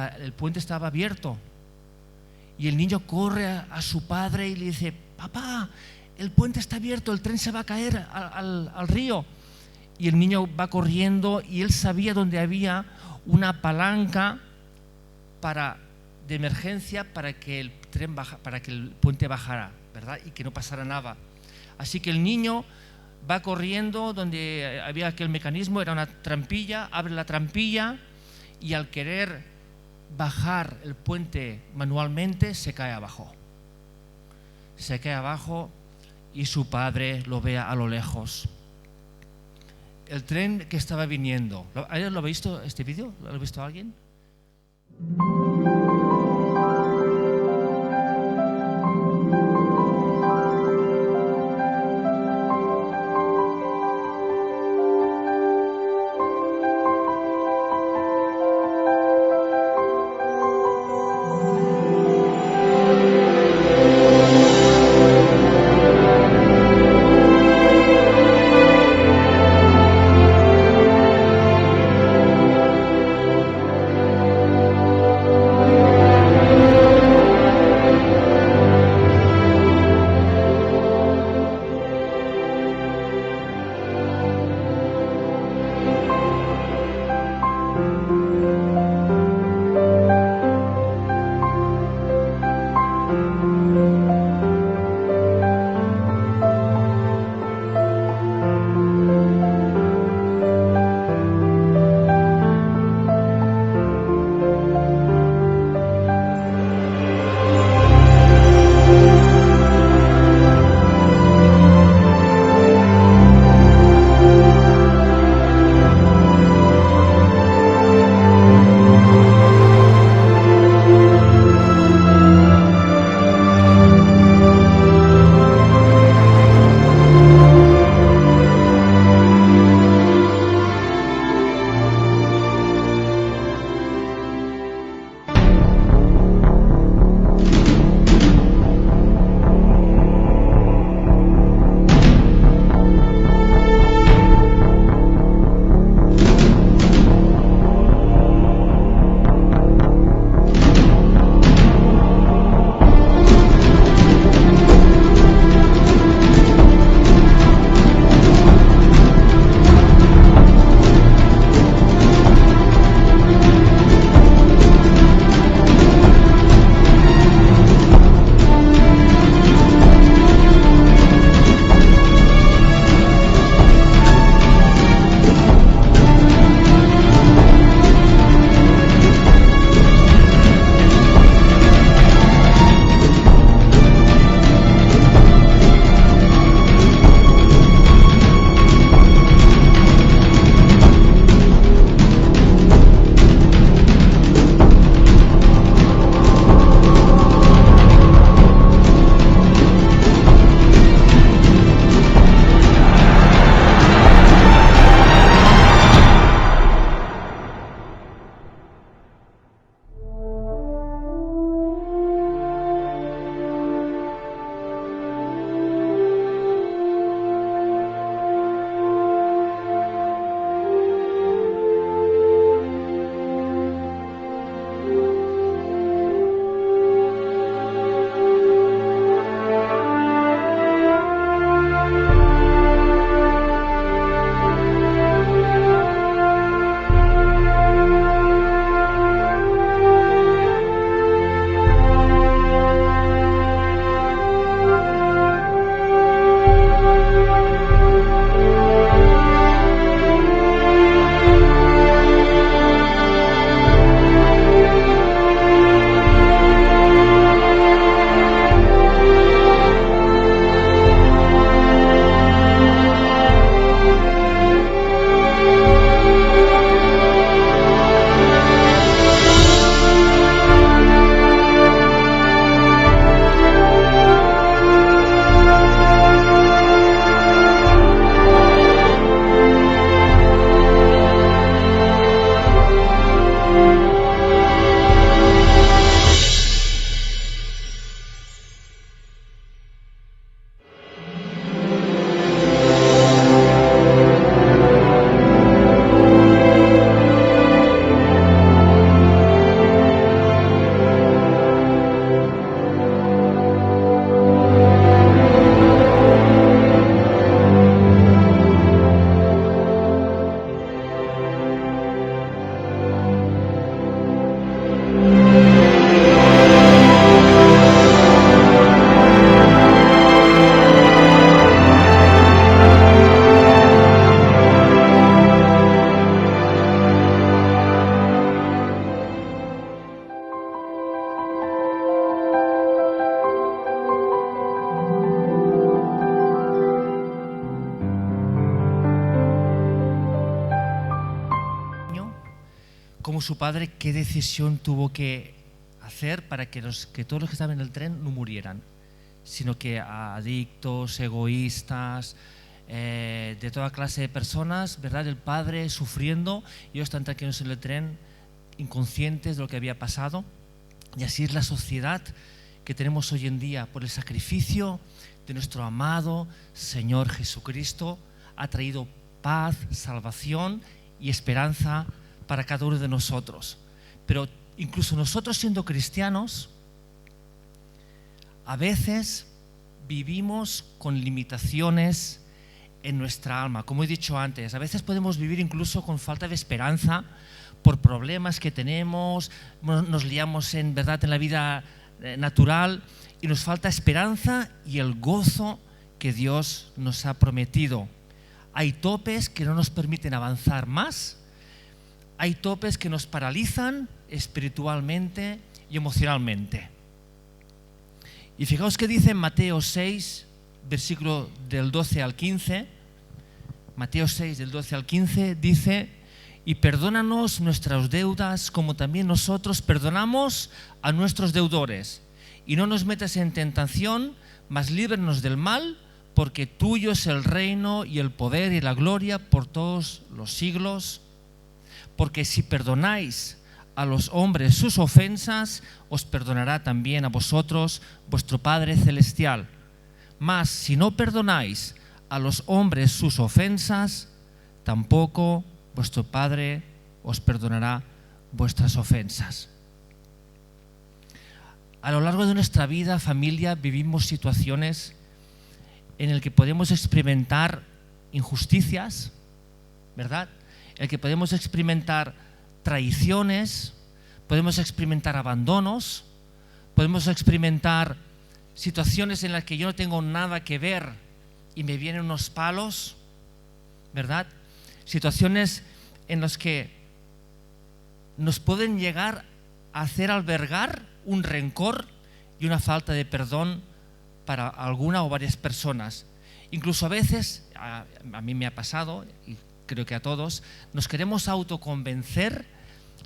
el puente estaba abierto. Y el niño corre a su padre y le dice: papá, el puente está abierto, el tren se va a caer al río. Y el niño va corriendo y él sabía dónde había una palanca de emergencia para que el puente bajara, ¿verdad? Y que no pasara nada. Así que el niño va corriendo donde había aquel mecanismo, era una trampilla, abre la trampilla y al querer bajar el puente manualmente se cae abajo. Se cae abajo y su padre lo ve a lo lejos. El tren que estaba viniendo. ¿Alguien lo ha visto este vídeo? ¿Lo ha visto alguien? como su padre, qué decisión tuvo que hacer para que todos los que estaban en el tren no murieran, sino que adictos, egoístas, de toda clase de personas, ¿verdad? El padre sufriendo, y ellos están tranquilos en el tren, inconscientes de lo que había pasado. Y así es la sociedad que tenemos hoy en día. Por el sacrificio de nuestro amado Señor Jesucristo, ha traído paz, salvación y esperanza para cada uno de nosotros. Pero incluso nosotros, siendo cristianos, a veces vivimos con limitaciones en nuestra alma. Como he dicho antes, a veces podemos vivir incluso con falta de esperanza por problemas que tenemos, nos liamos en la vida natural, y nos falta esperanza y el gozo que Dios nos ha prometido. Hay topes que no nos permiten avanzar más, hay topes que nos paralizan espiritualmente y emocionalmente. Y fijaos que dice en Mateo 6, versículo del 12 al 15, Mateo 6, del 12 al 15, dice: y perdónanos nuestras deudas como también nosotros perdonamos a nuestros deudores. Y no nos metas en tentación, mas líbranos del mal, porque tuyo es el reino y el poder y la gloria por todos los siglos. Porque si perdonáis a los hombres sus ofensas, os perdonará también a vosotros vuestro Padre Celestial. Mas si no perdonáis a los hombres sus ofensas, tampoco vuestro Padre os perdonará vuestras ofensas. A lo largo de nuestra vida, familia, vivimos situaciones en las que podemos experimentar injusticias, ¿verdad? En las que podemos experimentar traiciones, podemos experimentar abandonos, podemos experimentar situaciones en las que yo no tengo nada que ver y me vienen unos palos, ¿verdad? Situaciones en las que nos pueden llegar a hacer albergar un rencor y una falta de perdón para alguna o varias personas. Incluso a veces, a mí me ha pasado, y creo que a todos, nos queremos autoconvencer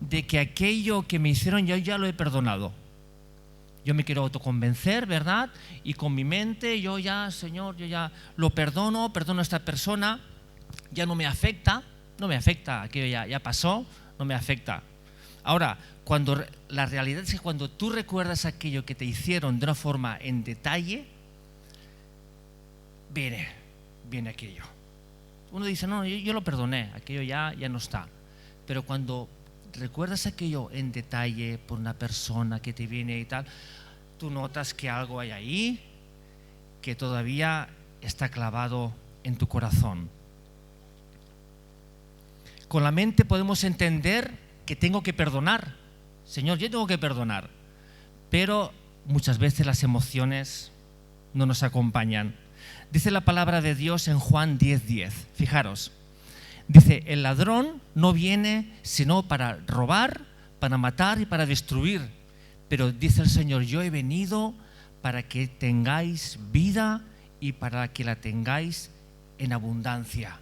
de que aquello que me hicieron yo ya lo he perdonado. Yo me quiero autoconvencer, ¿verdad? Y con mi mente yo ya, Señor, yo ya lo perdono a esta persona, ya no me afecta, aquello ya pasó, no me afecta. Ahora, cuando la realidad es que cuando tú recuerdas aquello que te hicieron de una forma en detalle, viene aquello. Uno dice, no, yo lo perdoné, aquello ya no está. Pero cuando recuerdas aquello en detalle por una persona que te viene y tal, tú notas que algo hay ahí que todavía está clavado en tu corazón. Con la mente podemos entender que tengo que perdonar. Señor, yo tengo que perdonar. Pero muchas veces las emociones no nos acompañan. Dice la palabra de Dios en Juan 10:10. Fijaros. Dice, el ladrón no viene sino para robar, para matar y para destruir. Pero dice el Señor, yo he venido para que tengáis vida y para que la tengáis en abundancia.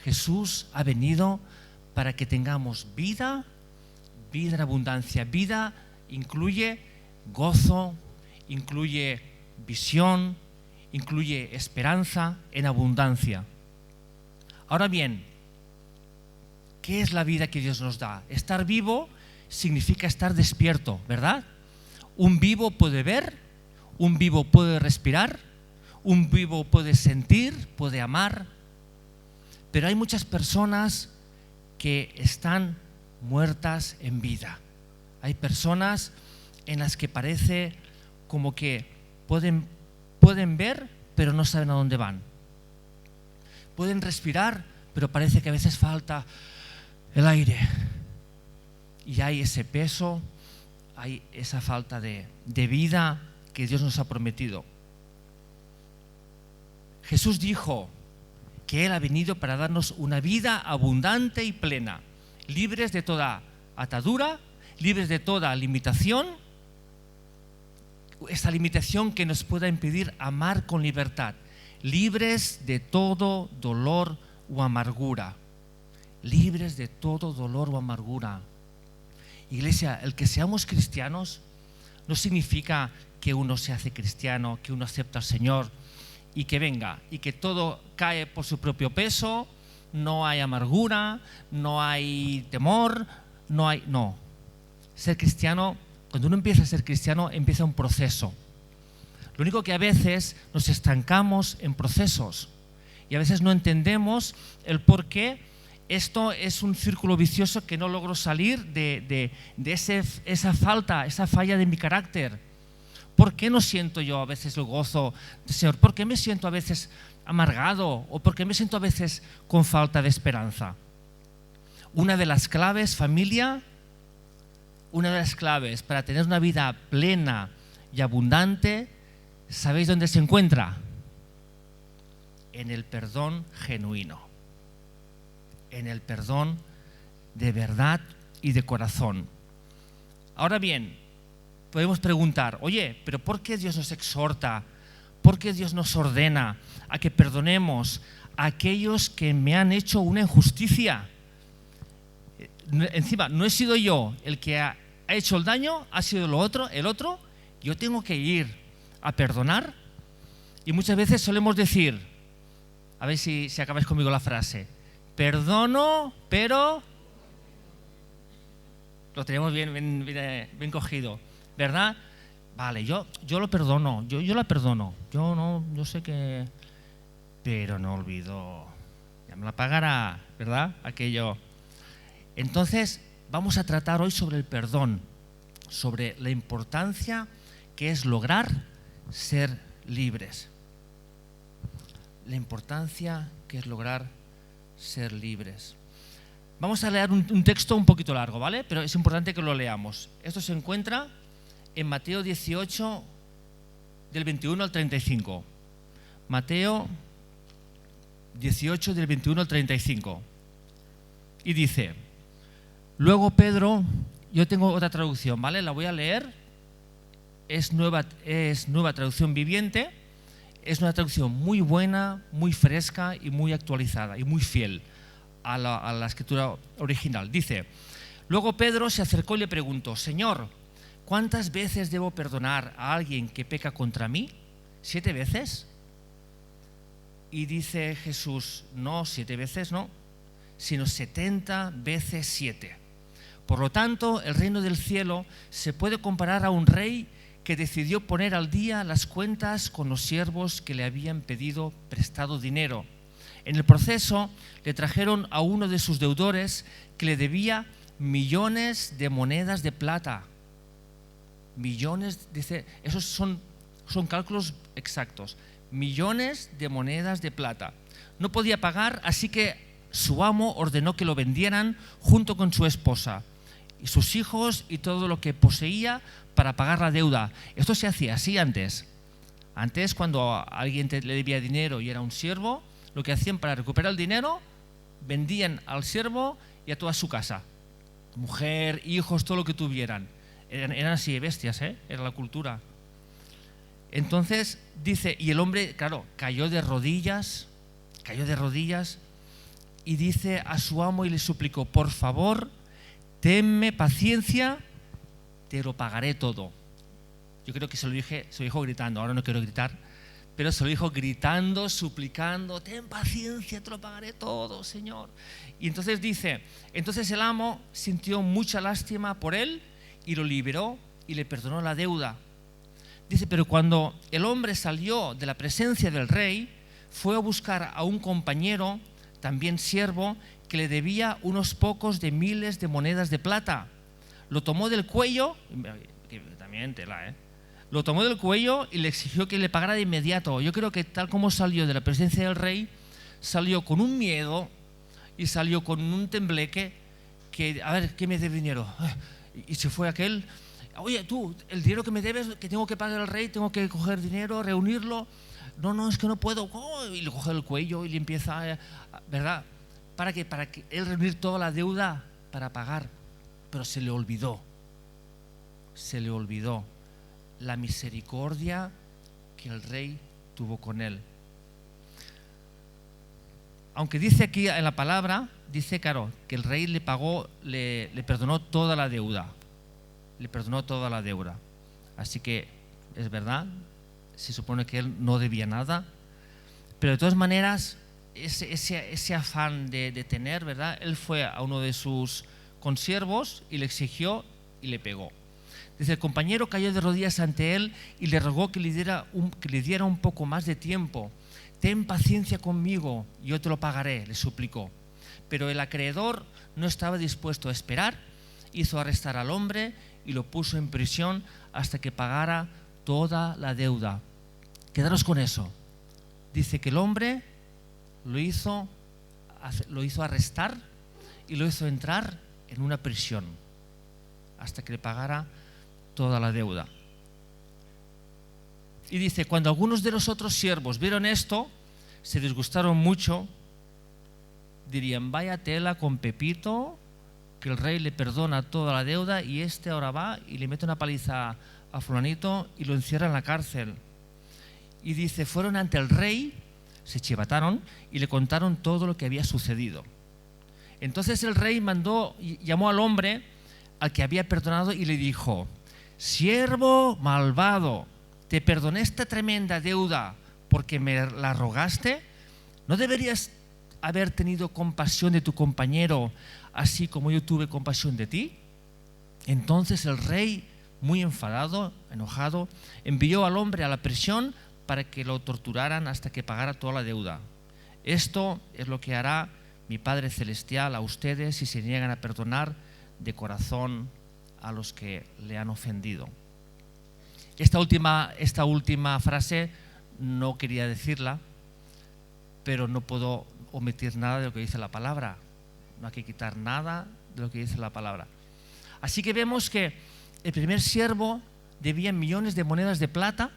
Jesús ha venido para que tengamos vida en abundancia. Vida incluye gozo, incluye visión, incluye esperanza en abundancia. Ahora bien, ¿qué es la vida que Dios nos da? Estar vivo significa estar despierto, ¿verdad? Un vivo puede ver, un vivo puede respirar, un vivo puede sentir, puede amar. Pero hay muchas personas que están muertas en vida. Hay personas en las que parece como que pueden ver, pero no saben a dónde van. Pueden respirar, pero parece que a veces falta el aire. Y hay ese peso, hay esa falta de vida que Dios nos ha prometido. Jesús dijo que Él ha venido para darnos una vida abundante y plena, libres de toda atadura, libres de toda limitación, esta limitación que nos pueda impedir amar con libertad, libres de todo dolor o amargura, libres de todo dolor o amargura. Iglesia, el que seamos cristianos no significa que uno se hace cristiano, que uno acepta al Señor y que venga, y que todo cae por su propio peso, no hay amargura, no hay temor, no. Ser cristiano, cuando uno empieza a ser cristiano, empieza un proceso. Lo único que a veces nos estancamos en procesos y a veces no entendemos el por qué. Esto es un círculo vicioso que no logro salir de esa falla de mi carácter. ¿Por qué no siento yo a veces el gozo del Señor? ¿Por qué me siento a veces amargado? ¿O por qué me siento a veces con falta de esperanza? Una de las claves, familia, una de las claves para tener una vida plena y abundante, ¿sabéis dónde se encuentra? En el perdón genuino. En el perdón de verdad y de corazón. Ahora bien, podemos preguntar, oye, ¿pero por qué Dios nos exhorta? ¿Por qué Dios nos ordena a que perdonemos a aquellos que me han hecho una injusticia? Encima, no he sido yo el que ha hecho el daño, ha sido el otro. Yo tengo que ir a perdonar. Y muchas veces solemos decir, a ver si acabáis conmigo la frase, perdono, pero lo tenemos bien cogido, ¿verdad? Vale, yo lo perdono, yo la perdono, yo sé que, pero no olvido, ya me la pagará, ¿verdad? Aquello. Entonces, vamos a tratar hoy sobre el perdón, sobre la importancia que es lograr ser libres. La importancia que es lograr ser libres. Vamos a leer un texto un poquito largo, ¿vale? Pero es importante que lo leamos. Esto se encuentra en Mateo 18, del 21 al 35. Mateo 18, del 21 al 35. Y dice, luego Pedro, yo tengo otra traducción, ¿vale? La voy a leer. Es nueva traducción viviente. Es una traducción muy buena, muy fresca y muy actualizada y muy fiel a la escritura original. Dice, luego Pedro se acercó y le preguntó, Señor, ¿cuántas veces debo perdonar a alguien que peca contra mí? ¿7 veces? Y dice Jesús, no, 7 veces no, sino 70 veces 7. Por lo tanto, el reino del cielo se puede comparar a un rey que decidió poner al día las cuentas con los siervos que le habían pedido prestado dinero. En el proceso le trajeron a uno de sus deudores que le debía millones de monedas de plata. Millones, dice, esos son cálculos exactos. Millones de monedas de plata. No podía pagar, así que su amo ordenó que lo vendieran junto con su esposa y sus hijos y todo lo que poseía para pagar la deuda. Esto se hacía así antes. Antes, cuando a alguien le debía dinero y era un siervo, lo que hacían para recuperar el dinero, vendían al siervo y a toda su casa. Mujer, hijos, todo lo que tuvieran. Eran así de bestias, ¿eh? Era la cultura. Entonces, dice, y el hombre, claro, cayó de rodillas y dice a su amo y le suplicó, por favor, tenme paciencia, te lo pagaré todo. Yo creo que se lo dijo gritando, ahora no quiero gritar, pero se lo dijo gritando, suplicando, ten paciencia, te lo pagaré todo, Señor. Y entonces dice, entonces el amo sintió mucha lástima por él y lo liberó y le perdonó la deuda. Dice, pero cuando el hombre salió de la presencia del rey, fue a buscar a un compañero, también siervo, que le debía unos pocos de miles de monedas de plata. Lo tomó del cuello, también tela, lo tomó del cuello y le exigió que le pagara de inmediato. Yo creo que tal como salió de la presencia del rey, salió con un miedo y salió con un tembleque que, a ver, ¿qué me debe dinero? Y se fue aquel, oye, tú, el dinero que me debes, que tengo que pagar al rey, tengo que coger dinero, reunirlo. No, es que no puedo. Y le coge el cuello y le empieza, ¿verdad? ¿Para qué? Para que él reunir toda la deuda para pagar. Pero se le olvidó la misericordia que el rey tuvo con él. Aunque dice aquí en la palabra, dice, claro, que el rey le pagó, le perdonó toda la deuda. le perdonó toda la deuda. Así que es verdad, se supone que él no debía nada, pero de todas maneras, ese afán de tener, ¿verdad? Él fue a uno de sus consiervos y le exigió y le pegó. Dice, el compañero cayó de rodillas ante él y le rogó que le diera un poco más de tiempo. Ten paciencia conmigo, yo te lo pagaré, le suplicó. Pero el acreedor no estaba dispuesto a esperar, hizo arrestar al hombre y lo puso en prisión hasta que pagara toda la deuda. Quedaros con eso. Dice que el hombre lo hizo arrestar y lo hizo entrar en una prisión hasta que le pagara toda la deuda. Y dice, cuando algunos de los otros siervos vieron esto, se disgustaron mucho, dirían, vaya tela con Pepito, que el rey le perdona toda la deuda y este ahora va y le mete una paliza a fulanito y lo encierra en la cárcel. Y dice, fueron ante el rey, se chivataron y le contaron todo lo que había sucedido. Entonces el rey llamó al hombre al que había perdonado y le dijo, siervo malvado, te perdoné esta tremenda deuda porque me la rogaste. ¿No deberías haber tenido compasión de tu compañero así como yo tuve compasión de ti? Entonces el rey, muy enfadado, enojado, envió al hombre a la prisión para que lo torturaran hasta que pagara toda la deuda. Esto es lo que hará mi Padre Celestial a ustedes si se niegan a perdonar de corazón a los que le han ofendido. Esta última frase no quería decirla, pero no puedo omitir nada de lo que dice la palabra. No hay que quitar nada de lo que dice la palabra. Así que vemos que el primer siervo debía millones de monedas de plata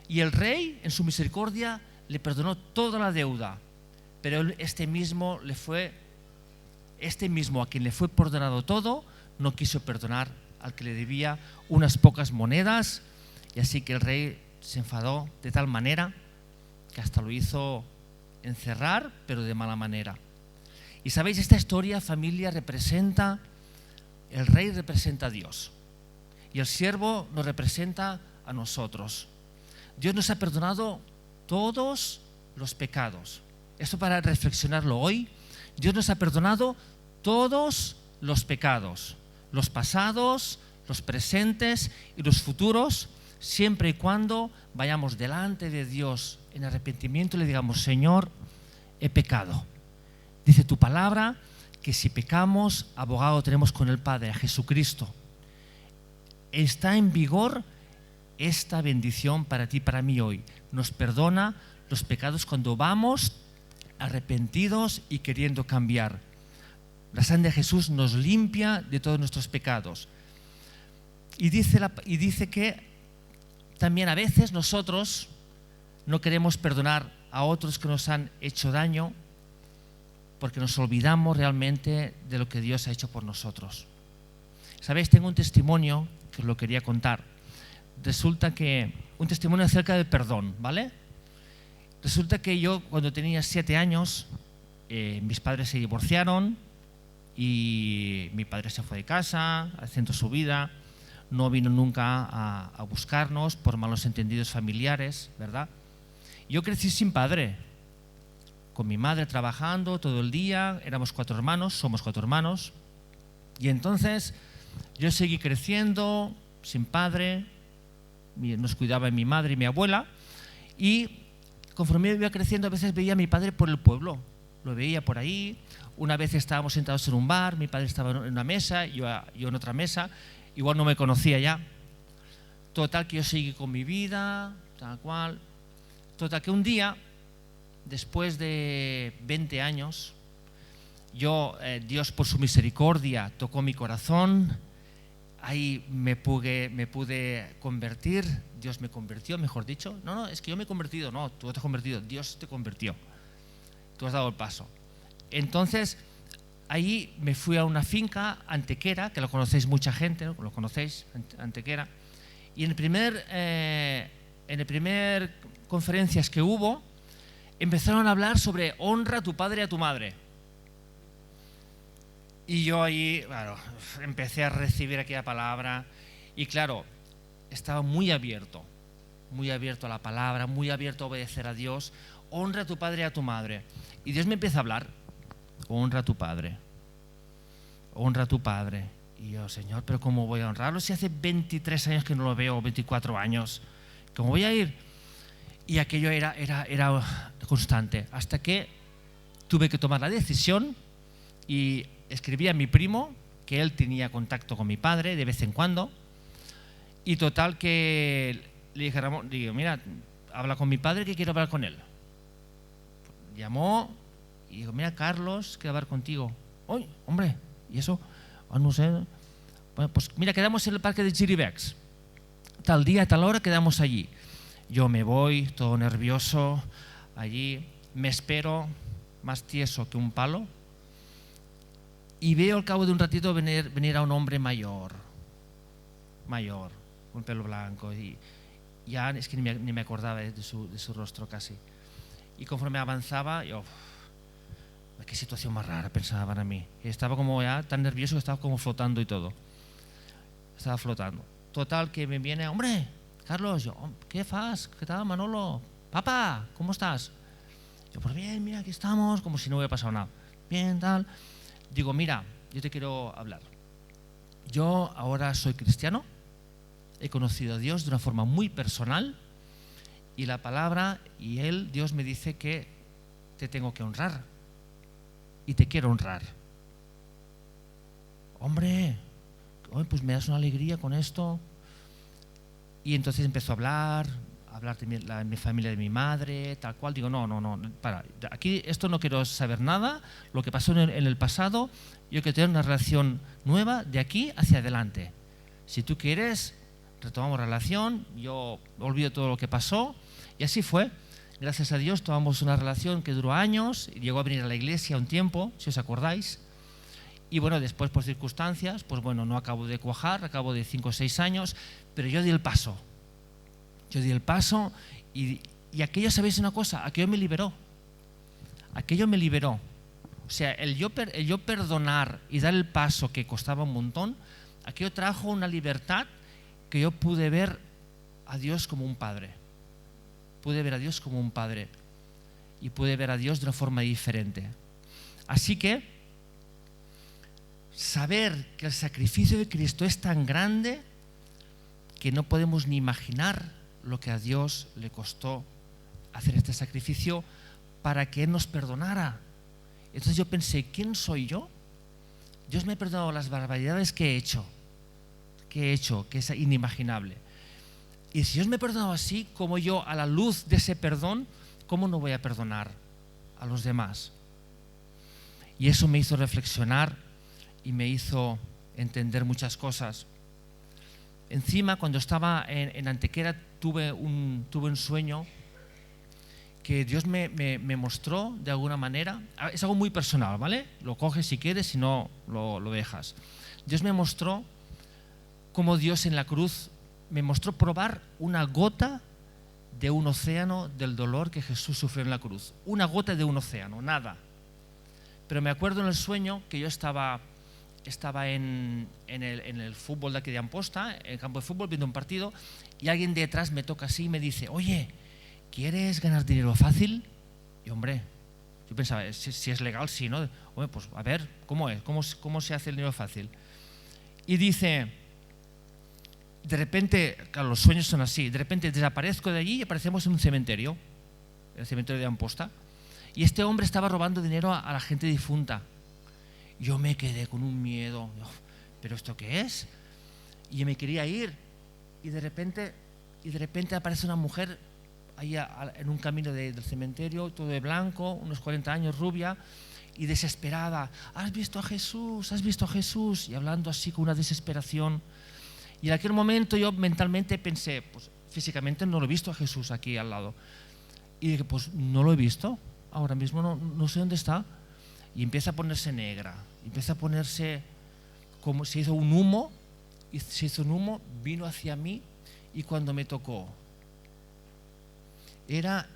y el rey, en su misericordia, le perdonó toda la deuda. Pero este mismo a quien le fue perdonado todo, no quiso perdonar al que le debía unas pocas monedas, y así que el rey se enfadó de tal manera que hasta lo hizo encerrar, pero de mala manera. Y sabéis, esta historia, familia, el rey representa a Dios y el siervo nos representa a nosotros. Dios nos ha perdonado todos los pecados. Esto para reflexionarlo hoy. Dios nos ha perdonado todos los pecados, los pasados, los presentes y los futuros, siempre y cuando vayamos delante de Dios en arrepentimiento y le digamos, Señor, he pecado. Dice tu palabra que si pecamos, abogado tenemos con el Padre, a Jesucristo. Está en vigor esta bendición para ti y para mí hoy. Nos perdona los pecados cuando vamos arrepentidos y queriendo cambiar. La sangre de Jesús nos limpia de todos nuestros pecados. Y dice que también a veces nosotros no queremos perdonar a otros que nos han hecho daño porque nos olvidamos realmente de lo que Dios ha hecho por nosotros. ¿Sabéis? Tengo un testimonio que os lo quería contar. Resulta que un testimonio acerca del perdón, ¿vale? Resulta que yo cuando tenía 7 años, mis padres se divorciaron y mi padre se fue de casa, haciendo su vida, no vino nunca a buscarnos por malos entendidos familiares, ¿verdad? Yo crecí sin padre, con mi madre trabajando todo el día, éramos 4 hermanos, somos 4 hermanos, y entonces yo seguí creciendo sin padre, nos cuidaba mi madre y mi abuela, y conforme iba creciendo a veces veía a mi padre por el pueblo, lo veía por ahí. Una vez estábamos sentados en un bar, mi padre estaba en una mesa, yo en otra mesa, igual no me conocía ya. Total que yo seguí con mi vida, tal cual. Total que un día, después de 20 años, Dios por su misericordia tocó mi corazón, ahí me pude convertir, Dios me convirtió, mejor dicho. No, es que yo me he convertido, no, tú te has convertido, Dios te convirtió, tú has dado el paso. Entonces, ahí me fui a una finca, Antequera, que lo conocéis mucha gente, ¿no? Lo conocéis, Antequera, y en el primer conferencias que hubo, empezaron a hablar sobre honra a tu padre y a tu madre. Y yo ahí, claro, empecé a recibir aquella palabra y claro, estaba muy abierto a la palabra, muy abierto a obedecer a Dios. Honra a tu padre y a tu madre. Y Dios me empieza a hablar, honra a tu padre, honra a tu padre. Y yo, Señor, ¿pero cómo voy a honrarlo si hace 23 años que no lo veo, 24 años? ¿Cómo voy a ir? Y aquello era constante, hasta que tuve que tomar la decisión y escribí a mi primo, que él tenía contacto con mi padre de vez en cuando, y total que le dije a Ramón, digo, mira, habla con mi padre que quiero hablar con él. Llamó y dijo, mira, Carlos, quiero hablar contigo. ¡Uy, hombre! ¿Y eso? No sé. Bueno, pues mira, quedamos en el parque de Chiribex. Tal día, tal hora quedamos allí. Yo me voy, todo nervioso, allí, me espero, más tieso que un palo, y veo al cabo de un ratito venir a un hombre mayor, con pelo blanco, y ya es que ni me acordaba de su rostro casi. Y conforme avanzaba, yo, qué situación más rara, pensaba para mí. Estaba como ya tan nervioso que estaba como flotando y todo. Estaba flotando. Total que me viene, hombre, Carlos, yo, ¿qué fas? ¿Qué tal, Manolo? Papá, ¿cómo estás? Yo, pues bien, mira, aquí estamos, como si no hubiera pasado nada. Bien, tal. Digo, mira, yo te quiero hablar. Yo ahora soy cristiano, he conocido a Dios de una forma muy personal y la palabra y Dios me dice que te tengo que honrar y te quiero honrar. Hombre, pues me das una alegría con esto. Y entonces empezó a hablar de mi familia, de mi madre, tal cual. Digo, no, para. Aquí esto no quiero saber nada. Lo que pasó en el pasado, yo quiero tener una relación nueva de aquí hacia adelante. Si tú quieres, retomamos relación, yo olvido todo lo que pasó. Y así fue. Gracias a Dios tomamos una relación que duró años, y llegó a venir a la iglesia un tiempo, si os acordáis. Y bueno, después por circunstancias, pues bueno, no acabo de cuajar, acabo de 5 o 6 años, pero yo di el paso. Yo di el paso y aquello, ¿sabéis una cosa? Aquello me liberó. Aquello me liberó. O sea, el yo perdonar y dar el paso, que costaba un montón, aquello trajo una libertad que yo pude ver a Dios como un padre. Pude ver a Dios como un padre y pude ver a Dios de una forma diferente. Así que saber que el sacrificio de Cristo es tan grande que no podemos ni imaginar lo que a Dios le costó hacer este sacrificio para que Él nos perdonara. Entonces yo pensé, ¿quién soy yo? Dios me ha perdonado las barbaridades que he hecho, que es inimaginable. Y si Dios me ha perdonado así, como yo, a la luz de ese perdón, ¿cómo no voy a perdonar a los demás? Y eso me hizo reflexionar y me hizo entender muchas cosas. Encima, cuando estaba en Antequera, tuve un sueño que Dios me mostró de alguna manera. Es algo muy personal, ¿vale? Lo coges si quieres, si no, lo dejas. Dios me mostró cómo Dios en la cruz me mostró probar una gota de un océano del dolor que Jesús sufrió en la cruz. Una gota de un océano, nada. Pero me acuerdo en el sueño que yo estaba en el fútbol de aquí de Amposta, en el campo de fútbol, viendo un partido, y alguien detrás me toca así y me dice, oye, ¿quieres ganar dinero fácil? Y hombre, yo pensaba, si es legal, sí, ¿no? Hombre, pues a ver, ¿cómo es? ¿Cómo se hace el dinero fácil? Y dice, de repente, claro, los sueños son así, de repente desaparezco de allí y aparecemos en un cementerio, el cementerio de Amposta, y este hombre estaba robando dinero a la gente difunta. Yo me quedé con un miedo, ¿pero esto qué es? Y yo me quería ir, y de repente aparece una mujer ahí en un camino del cementerio, todo de blanco, unos 40 años, rubia y desesperada. ¿Has visto a Jesús? ¿Has visto a Jesús? Y hablando así con una desesperación. Y en aquel momento yo mentalmente pensé, pues físicamente no lo he visto a Jesús aquí al lado. Y dije, pues no lo he visto, ahora mismo no sé dónde está. Y empieza a ponerse negra, empieza a ponerse como se hizo un humo, vino hacia mí y cuando me tocó, era,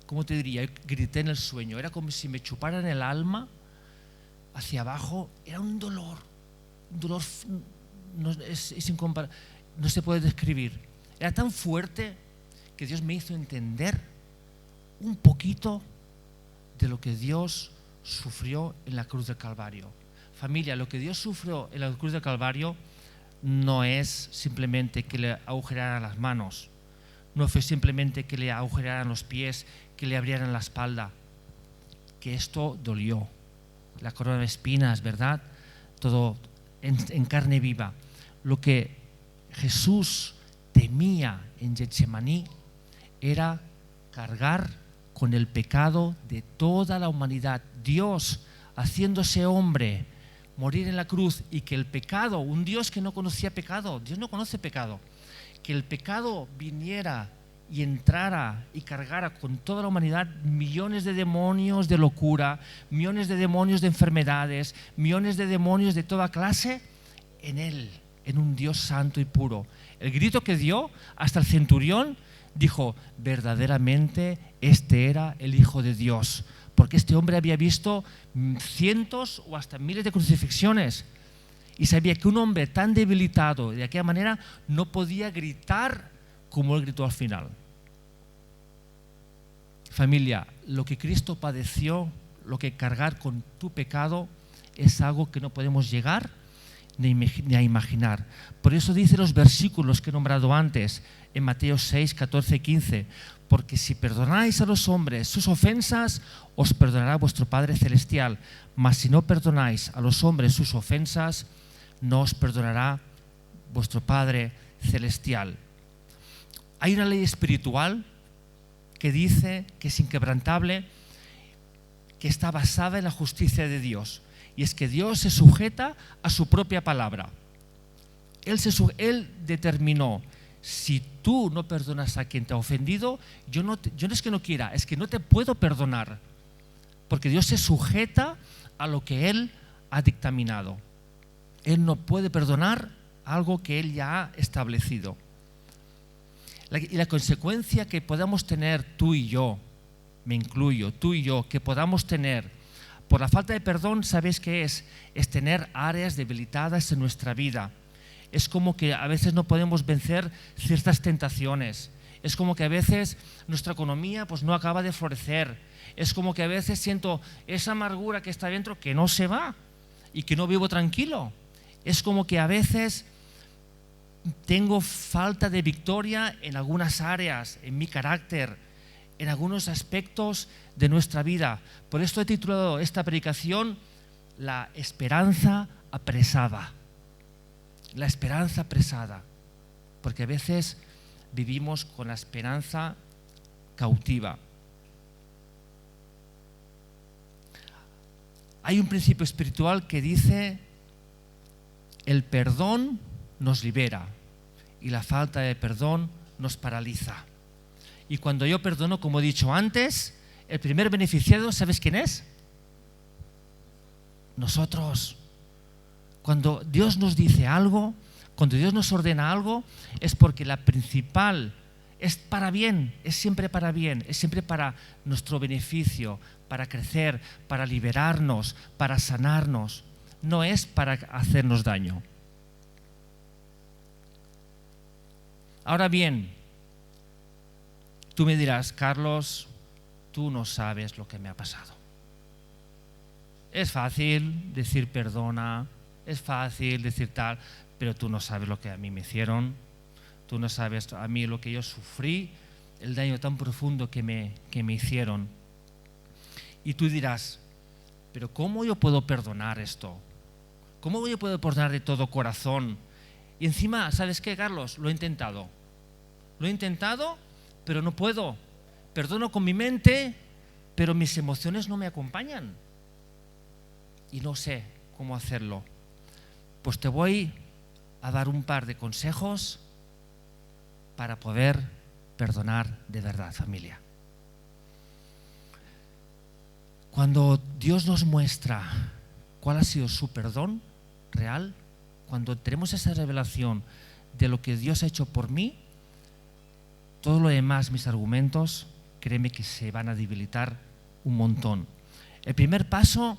¿cómo te diría? Grité en el sueño, era como si me chuparan el alma hacia abajo, era un dolor no se puede describir. Era tan fuerte que Dios me hizo entender un poquito de lo que Dios sufrió en la cruz del Calvario. Familia, lo que Dios sufrió en la cruz del Calvario no es simplemente que le agujeraran las manos, no fue simplemente que le agujeraran los pies, que le abrieran la espalda, que esto dolió. La corona de espinas, ¿verdad? Todo en carne viva. Lo que Jesús temía en Getsemaní era cargar con el pecado de toda la humanidad. Dios, haciéndose hombre, morir en la cruz, y que el pecado, un Dios que no conocía pecado, Dios no conoce pecado, que el pecado viniera y entrara y cargara con toda la humanidad millones de demonios de locura, millones de demonios de enfermedades, millones de demonios de toda clase, en Él, en un Dios santo y puro. El grito que dio, hasta el centurión dijo: verdaderamente este era el Hijo de Dios, porque este hombre había visto cientos o hasta miles de crucifixiones y sabía que un hombre tan debilitado de aquella manera no podía gritar como él gritó al final. Familia, lo que Cristo padeció, lo que cargar con tu pecado, es algo que no podemos llegar ni a imaginar. Por eso dice los versículos que he nombrado antes, en Mateo 6, 14 y 15: porque si perdonáis a los hombres sus ofensas, os perdonará vuestro Padre Celestial, mas si no perdonáis a los hombres sus ofensas, no os perdonará vuestro Padre Celestial. Hay una ley espiritual que dice que es inquebrantable, que está basada en la justicia de Dios, y es que Dios se sujeta a su propia palabra. Él determinó: si tú no perdonas a quien te ha ofendido, yo no es que no quiera, es que no te puedo perdonar, porque Dios se sujeta a lo que Él ha dictaminado. Él no puede perdonar algo que Él ya ha establecido. Y la consecuencia que podamos tener tú y yo, me incluyo, tú y yo, que podamos tener por la falta de perdón, ¿sabéis qué es? Es tener áreas debilitadas en nuestra vida. Es como que a veces no podemos vencer ciertas tentaciones. Es como que a veces nuestra economía pues no acaba de florecer. Es como que a veces siento esa amargura que está dentro que no se va y que no vivo tranquilo. Es como que a veces tengo falta de victoria en algunas áreas, en mi carácter, en algunos aspectos de nuestra vida. Por esto he titulado esta predicación La esperanza apresada. La esperanza apresada. Porque a veces vivimos con la esperanza cautiva. Hay un principio espiritual que dice: el perdón nos libera y la falta de perdón nos paraliza. Y cuando yo perdono, como he dicho antes, el primer beneficiado, ¿sabes quién es? Nosotros. Cuando Dios nos dice algo, cuando Dios nos ordena algo, es porque la principal es para bien, es siempre para bien, es siempre para nuestro beneficio, para crecer, para liberarnos, para sanarnos. No es para hacernos daño. Ahora bien, tú me dirás: Carlos, tú no sabes lo que me ha pasado. Es fácil decir perdona, es fácil decir tal, pero tú no sabes lo que a mí me hicieron, tú no sabes a mí lo que yo sufrí, el daño tan profundo que me hicieron. Y tú dirás: pero ¿cómo yo puedo perdonar esto? ¿Cómo yo puedo perdonar de todo corazón? Y encima, ¿sabes qué, Carlos? Lo he intentado, pero no puedo. Perdono con mi mente, pero mis emociones no me acompañan. Y no sé cómo hacerlo. Pues te voy a dar un par de consejos para poder perdonar de verdad, familia. Cuando Dios nos muestra cuál ha sido su perdón real, cuando tenemos esa revelación de lo que Dios ha hecho por mí, todo lo demás, mis argumentos, créeme que se van a debilitar un montón. El primer paso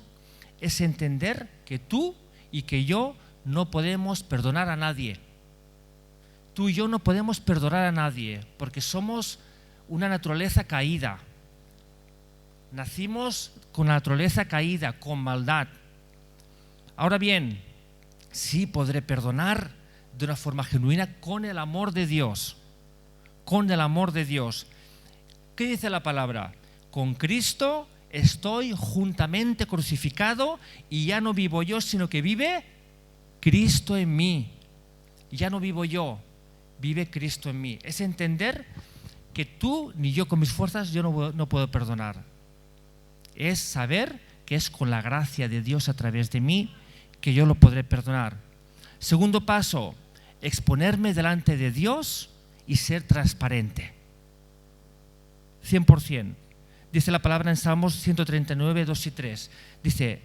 es entender que tú y que yo no podemos perdonar a nadie. Tú y yo no podemos perdonar a nadie porque somos una naturaleza caída. Nacimos con la naturaleza caída, con maldad. Ahora bien, sí podré perdonar de una forma genuina con el amor de Dios. Con el amor de Dios. ¿Qué dice la palabra? Con Cristo estoy juntamente crucificado y ya no vivo yo, sino que vive Cristo en mí. Ya no vivo yo, vive Cristo en mí. Es entender que tú ni yo con mis fuerzas yo no puedo perdonar. Es saber que es con la gracia de Dios a través de mí que yo lo podré perdonar. Segundo paso, exponerme delante de Dios y ser transparente. 100%. Dice la palabra en Salmos 139, 2 y 3. Dice: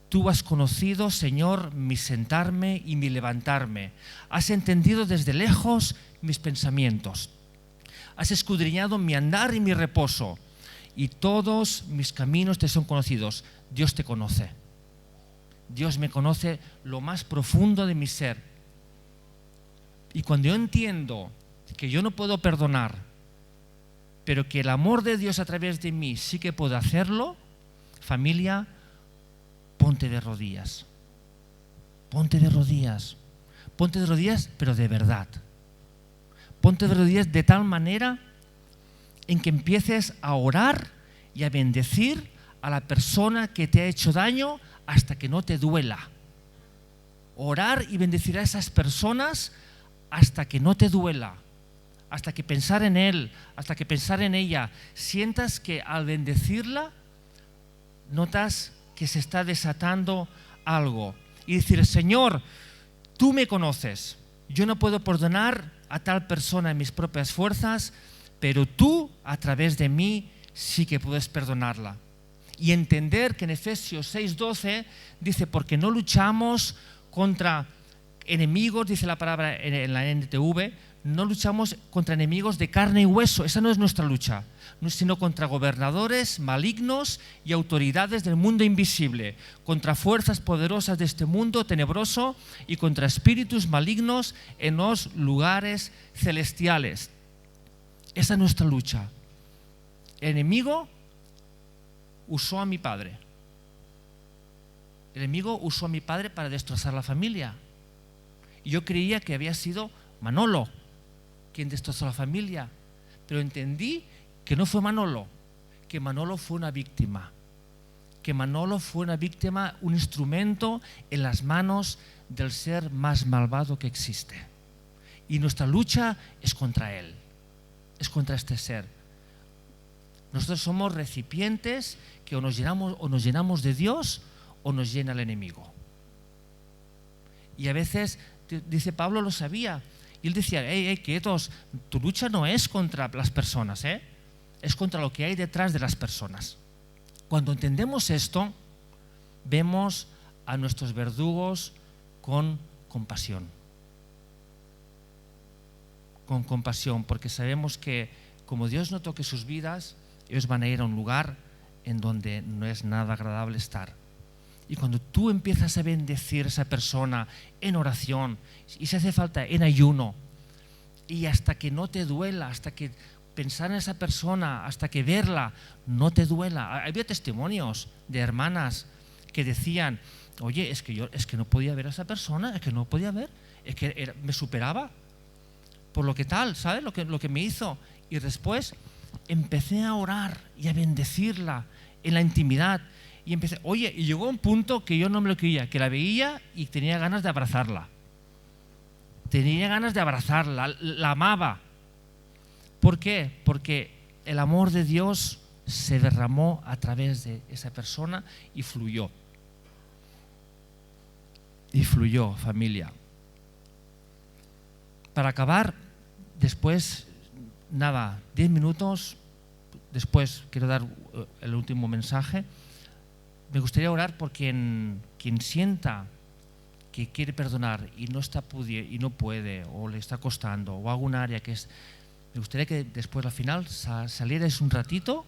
tú has conocido, Señor, mi sentarme y mi levantarme. Has entendido desde lejos mis pensamientos. Has escudriñado mi andar y mi reposo. Y todos mis caminos te son conocidos. Dios te conoce. Dios me conoce lo más profundo de mi ser. Y cuando yo entiendo que yo no puedo perdonar, pero que el amor de Dios a través de mí sí que puedo hacerlo, familia, ponte de rodillas. Ponte de rodillas. Ponte de rodillas, pero de verdad. Ponte de rodillas de tal manera en que empieces a orar y a bendecir a la persona que te ha hecho daño hasta que no te duela. Orar y bendecir a esas personas hasta que no te duela. Hasta que pensar en él, hasta que pensar en ella, sientas que al bendecirla, notas que se está desatando algo. Y decir: Señor, tú me conoces, yo no puedo perdonar a tal persona en mis propias fuerzas, pero tú a través de mí sí que puedes perdonarla. Y entender que en Efesios 6:12 dice: porque no luchamos contra enemigos, dice la palabra en la NTV, no luchamos contra enemigos de carne y hueso. Esa no es nuestra lucha, sino contra gobernadores malignos y autoridades del mundo invisible, contra fuerzas poderosas de este mundo tenebroso y contra espíritus malignos en los lugares celestiales. Esa es nuestra lucha. El enemigo usó a mi padre. El enemigo usó a mi padre para destrozar la familia. Y yo creía que había sido Manolo quien destrozó la familia, pero entendí que no fue Manolo, que Manolo fue una víctima, un instrumento en las manos del ser más malvado que existe. Y nuestra lucha es contra él, es contra este ser. Nosotros somos recipientes que o nos llenamos de Dios o nos llena el enemigo. Y a veces, dice Pablo, lo sabía. Y él decía: quietos, tu lucha no es contra las personas, es contra lo que hay detrás de las personas. Cuando entendemos esto, vemos a nuestros verdugos con compasión. Con compasión, porque sabemos que como Dios no toque sus vidas, ellos van a ir a un lugar en donde no es nada agradable estar. Y cuando tú empiezas a bendecir a esa persona en oración, y si hace falta en ayuno, y hasta que no te duela, hasta que pensar en esa persona, hasta que verla no te duela. Había testimonios de hermanas que decían: oye, es que no podía ver a esa persona, me superaba por lo que tal, ¿sabes? Lo que me hizo. Y después empecé a orar y a bendecirla en la intimidad. Y llegó un punto que yo no me lo creía, que la veía y tenía ganas de abrazarla. La amaba. ¿Por qué? Porque el amor de Dios se derramó a través de esa persona y fluyó. Familia. Para acabar, después, 10 minutos, después quiero dar el último mensaje. Me gustaría orar por quien sienta que quiere perdonar y no puede, o le está costando, o algún área que es. Me gustaría que después al final salierais un ratito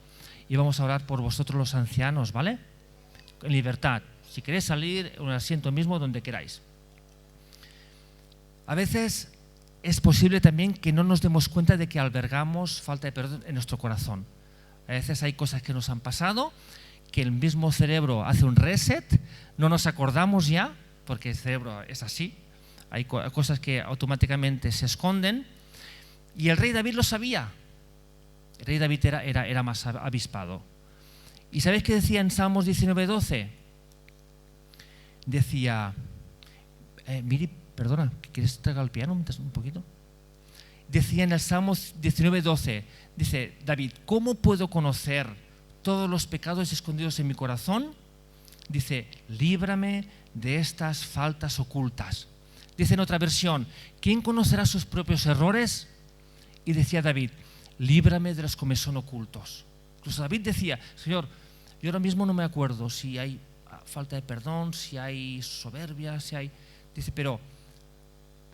y vamos a orar por vosotros los ancianos, ¿vale? en libertad. Si queréis salir, en un asiento mismo, donde queráis. A veces es posible también que no nos demos cuenta de que albergamos falta de perdón en nuestro corazón. A veces hay cosas que nos han pasado, que el mismo cerebro hace un reset, no nos acordamos ya, porque el cerebro es así, hay cosas que automáticamente se esconden, y el rey David lo sabía. El rey David era más avispado. ¿Y sabéis qué decía en Salmos 19:12? Decía, Miri, perdona, ¿quieres traer al piano un poquito? Decía en el Salmos 19:12, dice David, ¿cómo puedo conocer todos los pecados escondidos en mi corazón? Dice, líbrame de estas faltas ocultas. Dice en otra versión, ¿quién conocerá sus propios errores? Y decía David, líbrame de los que me son ocultos. Incluso David decía, Señor, yo ahora mismo no me acuerdo si hay falta de perdón, si hay soberbia, si hay... Dice, pero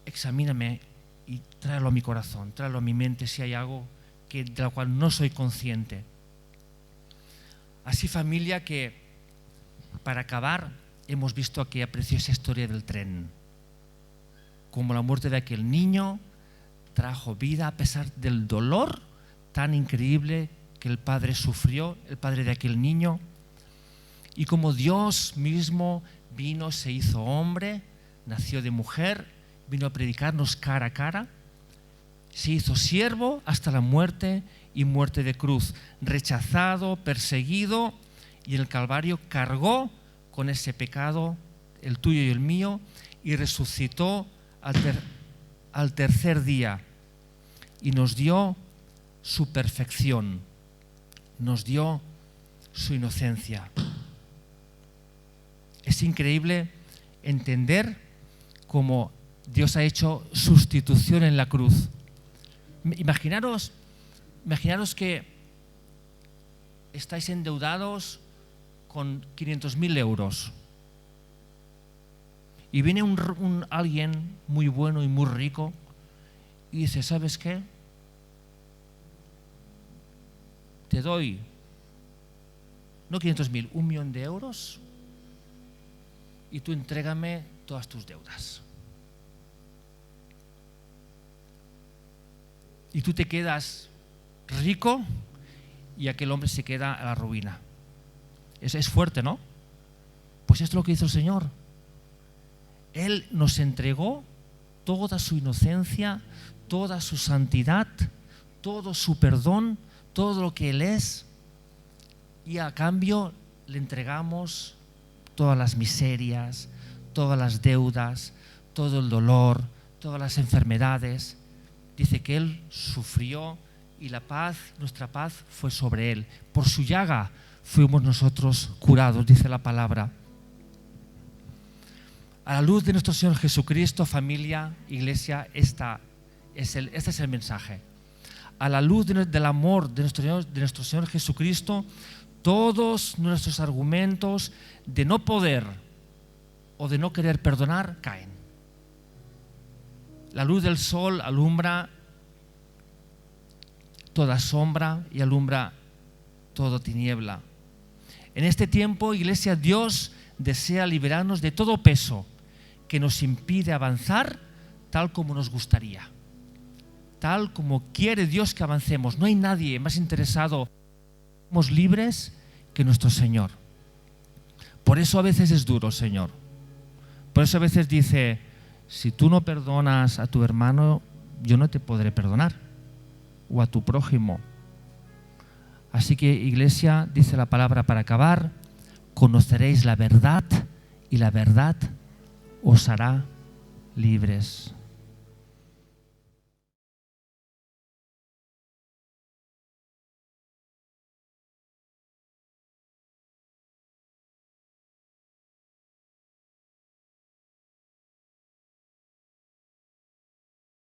examíname y tráelo a mi corazón, tráelo a mi mente si hay algo de lo cual no soy consciente. Así, familia, que para acabar hemos visto aquella preciosa historia del tren. Como la muerte de aquel niño trajo vida a pesar del dolor tan increíble que el padre sufrió, el padre de aquel niño, y como Dios mismo vino, se hizo hombre, nació de mujer, vino a predicarnos cara a cara, se hizo siervo hasta la muerte y muerte de cruz, rechazado, perseguido, y en el Calvario cargó con ese pecado, el tuyo y el mío, y resucitó al tercer día y nos dio su perfección, nos dio su inocencia. Es increíble entender cómo Dios ha hecho sustitución en la cruz. Imaginaros que estáis endeudados con 500.000 euros y viene alguien muy bueno y muy rico y dice, ¿sabes qué? Te doy, no 500.000, 1.000.000 de euros y tú entrégame todas tus deudas. Y tú te quedas rico y aquel hombre se queda a la ruina. Eso es fuerte, ¿no? Pues esto es lo que hizo el Señor. Él nos entregó toda su inocencia, toda su santidad, todo su perdón, todo lo que Él es, y a cambio le entregamos todas las miserias, todas las deudas, todo el dolor, todas las enfermedades. Dice que Él sufrió y la paz, nuestra paz fue sobre Él. Por su llaga fuimos nosotros curados, dice la palabra. A la luz de nuestro Señor Jesucristo, familia, iglesia, este es el mensaje. A la luz del amor de nuestro Señor Jesucristo, todos nuestros argumentos de no poder o de no querer perdonar caen. La luz del sol alumbra toda sombra y alumbra toda tiniebla. En este tiempo, iglesia, Dios desea liberarnos de todo peso que nos impide avanzar tal como nos gustaría, tal como quiere Dios que avancemos. No hay nadie más interesado en que somos libres que nuestro Señor. Por eso a veces es duro, Señor. Por eso a veces dice, si tú no perdonas a tu hermano, yo no te podré perdonar, o a tu prójimo. Así que, iglesia, dice la palabra para acabar, conoceréis la verdad y la verdad os hará libres.